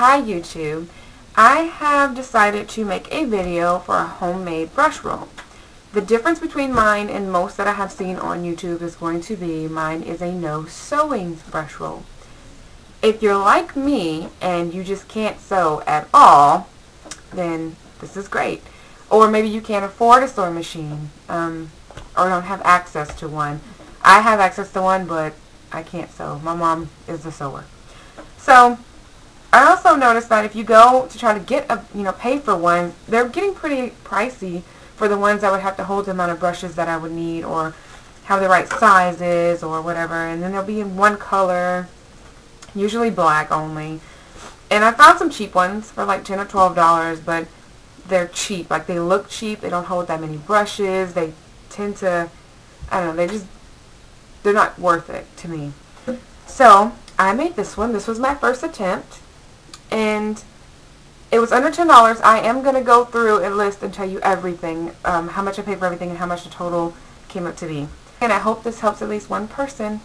Hi YouTube. I have decided to make a video for a homemade brush roll. The difference between mine and most that I have seen on YouTube is going to be mine is a no sewing brush roll. If you're like me and you just can't sew at all, then this is great. Or maybe you can't afford a sewing machine or don't have access to one. I have access to one, but I can't sew. My mom is a sewer. So I also noticed that if you go to try to get pay for one, they're getting pretty pricey for the ones that would have to hold the amount of brushes that I would need or have the right sizes or whatever. And then they'll be in one color, usually black only. And I found some cheap ones for like $10 or $12, but they're cheap. Like, they look cheap. They don't hold that many brushes. They tend to, I don't know, they're not worth it to me. So I made this one. This was my first attempt. And it was under $10. I am going to go through a list and tell you everything, how much I paid for everything and how much the total came up to be. And I hope this helps at least one person.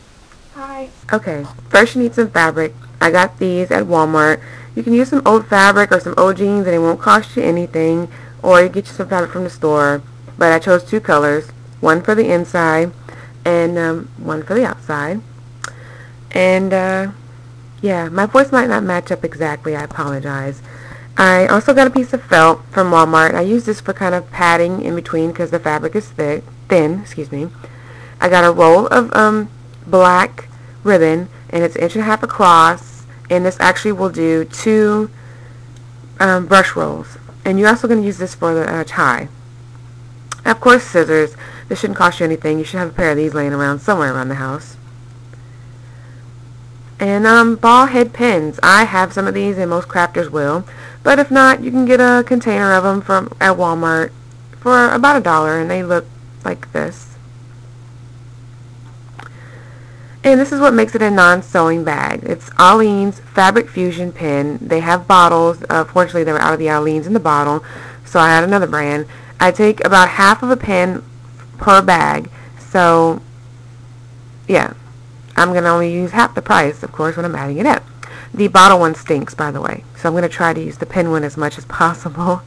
Bye. Okay, first you need some fabric. I got these at Walmart. You can use some old fabric or some old jeans and it won't cost you anything. Or you get you some fabric from the store. But I chose two colors. One for the inside and one for the outside. And yeah, my voice might not match up exactly. I apologize. I also got a piece of felt from Walmart. I use this for kind of padding in between because the fabric is thin. Excuse me. I got a roll of black ribbon, and it's 1.5 inches across. And this actually will do 2 brush rolls. And you're also going to use this for the tie. Of course, scissors. This shouldn't cost you anything. You should have a pair of these laying around somewhere around the house. And ball head pins. I have some of these, and most crafters will. But if not, you can get a container of them at Walmart for about $1, and they look like this. And this is what makes it a non-sewing bag. It's Aleene's Fabric Fusion Pen. They have bottles. Fortunately, they were out of the Aleene's in the bottle, so I had another brand. I take about half of a pen per bag, so yeah. I'm going to only use half the price, of course, when I'm adding it up. The bottle one stinks, by the way, so I'm going to try to use the pen one as much as possible.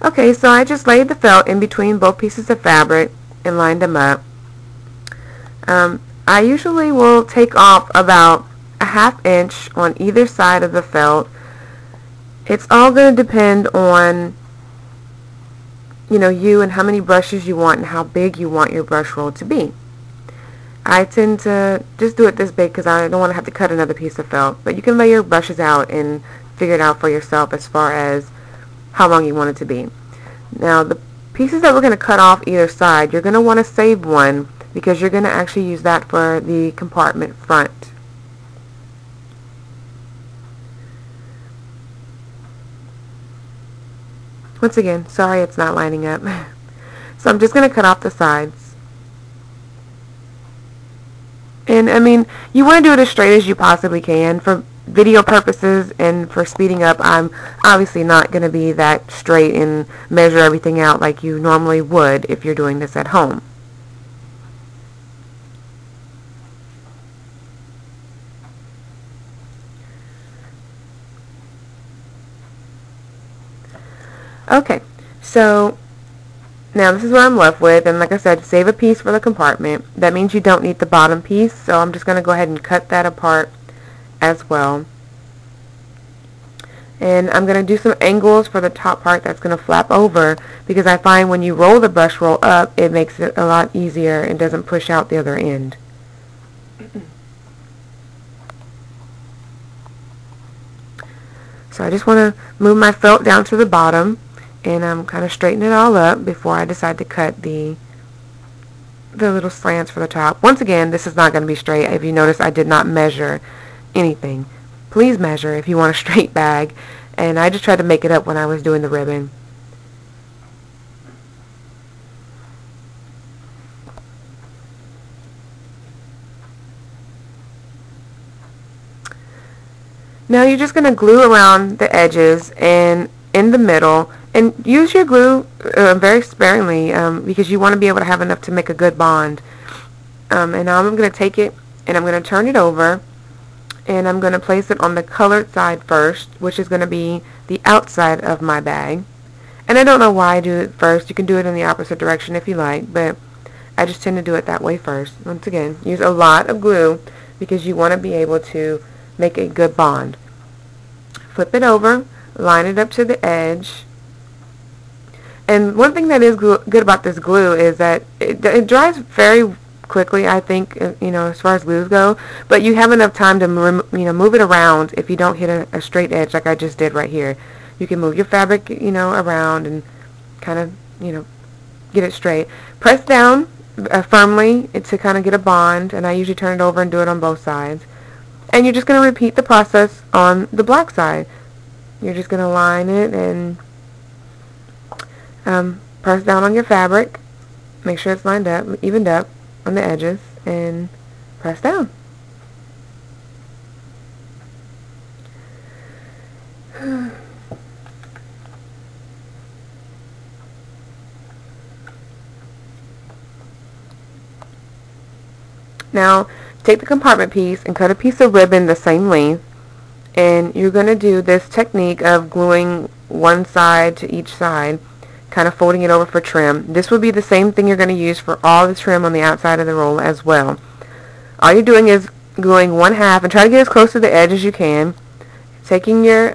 Okay, so I just laid the felt in between both pieces of fabric and lined them up. I usually will take off about a 1/2 inch on either side of the felt. It's all going to depend on you and how many brushes you want and how big you want your brush roll to be. I tend to just do it this big because I don't want to have to cut another piece of felt. But you can lay your brushes out and figure it out for yourself as far as how long you want it to be. Now, the pieces that we're going to cut off either side, you're going to want to save one because you're going to actually use that for the compartment front. Once again, sorry it's not lining up. So I'm just going to cut off the sides. And I mean, you want to do it as straight as you possibly can. For video purposes and for speeding up, I'm obviously not going to be that straight and measure everything out like you normally would if you're doing this at home. Okay, so now this is what I'm left with, and like I said, save a piece for the compartment. That means you don't need the bottom piece, so I'm just going to go ahead and cut that apart as well. And I'm going to do some angles for the top part that's going to flap over, because I find when you roll the brush roll up, it makes it a lot easier and doesn't push out the other end. So I just want to move my felt down to the bottom. And I'm kind of straightening it all up before I decide to cut the little slants for the top. Once again, this is not going to be straight. If you notice, I did not measure anything. Please measure if you want a straight bag. And I just tried to make it up when I was doing the ribbon. Now you're just going to glue around the edges and in the middle. And use your glue very sparingly because you want to be able to have enough to make a good bond. And now I'm going to take it and I'm going to turn it over, and I'm going to place it on the colored side first, which is going to be the outside of my bag. And I don't know why I do it first. You can do it in the opposite direction if you like, but I just tend to do it that way first. Once again, use a lot of glue because you want to be able to make a good bond. Flip it over, line it up to the edge. And one thing that is good about this glue is that it dries very quickly, I think, as far as glues go, but you have enough time to move it around if you don't hit a straight edge like I just did right here. You can move your fabric around and kind of get it straight. Press down firmly to kind of get a bond, and I usually turn it over and do it on both sides. And you're just going to repeat the process on the black side. You're just going to line it and press down on your fabric. Make sure it's lined up, evened up on the edges, and press down. Now, take the compartment piece and cut a piece of ribbon the same length, and you're going to do this technique of gluing one side to each side, kind of folding it over for trim. This will be the same thing you're going to use for all the trim on the outside of the roll as well. All you're doing is gluing one half, and try to get as close to the edge as you can, taking your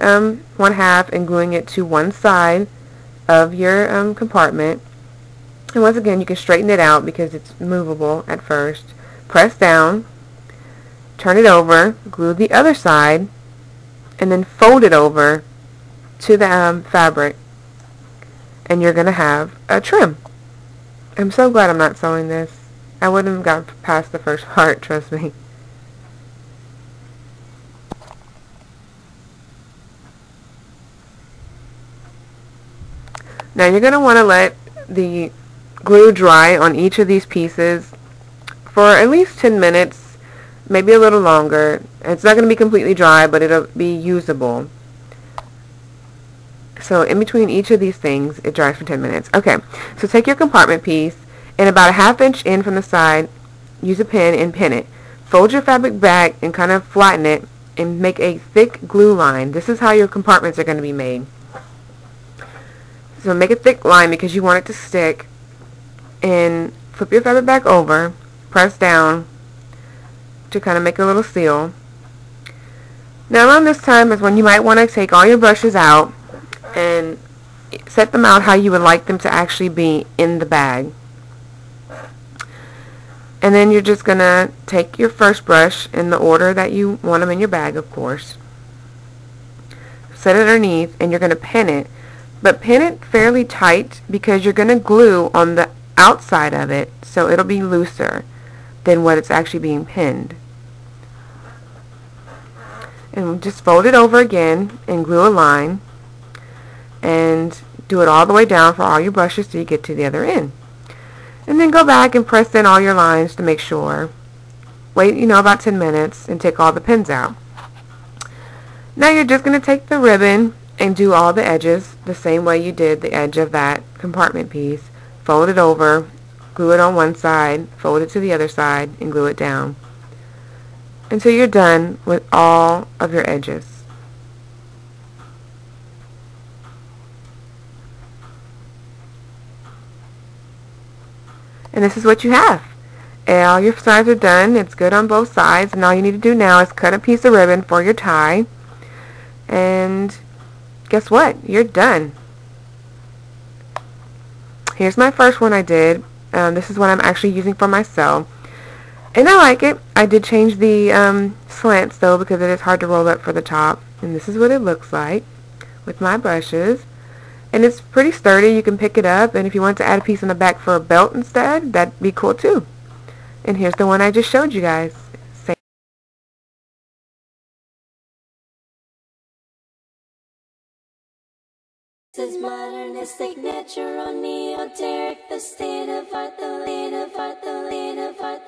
one half and gluing it to one side of your compartment. And once again, you can straighten it out because it's movable at first. Press down, turn it over, glue the other side, and then fold it over to the fabric, and you're going to have a trim. I'm so glad I'm not sewing this. I wouldn't have got past the first part, trust me. Now you're going to want to let the glue dry on each of these pieces for at least 10 minutes, maybe a little longer. It's not going to be completely dry, but it'll be usable. So in between each of these things, it dries for 10 minutes. Okay, so take your compartment piece, and about a ½ inch in from the side, use a pin and pin it. Fold your fabric back and kind of flatten it and make a thick glue line. This is how your compartments are going to be made. So make a thick line because you want it to stick, and flip your fabric back over, press down to kind of make a little seal. Now around this time is when you might want to take all your brushes out and set them out how you would like them to actually be in the bag. And then you're just going to take your first brush in the order that you want them in your bag, of course. Set it underneath, and you're going to pin it. But pin it fairly tight because you're going to glue on the outside of it, so it'll be looser than what it's actually being pinned. And just fold it over again and glue a line, and do it all the way down for all your brushes till you get to the other end. And then go back and press in all your lines to make sure. Wait, about 10 minutes and take all the pins out. Now you're just going to take the ribbon and do all the edges the same way you did the edge of that compartment piece. Fold it over, glue it on one side, fold it to the other side, and glue it down until you're done with all of your edges. And this is what you have. And all your sides are done. It's good on both sides, and all you need to do now is cut a piece of ribbon for your tie, and guess what? You're done. Here's my first one I did. This is what I'm actually using for myself, and I like it. I did change the slants though because it is hard to roll up for the top, and this is what it looks like with my brushes, and it's pretty sturdy. You can pick it up, and if you want to add a piece on the back for a belt instead, that'd be cool too. And here's the one I just showed you guys. This is modernistic, natural, neo-esoteric, the state of art, the late of art, the late of art.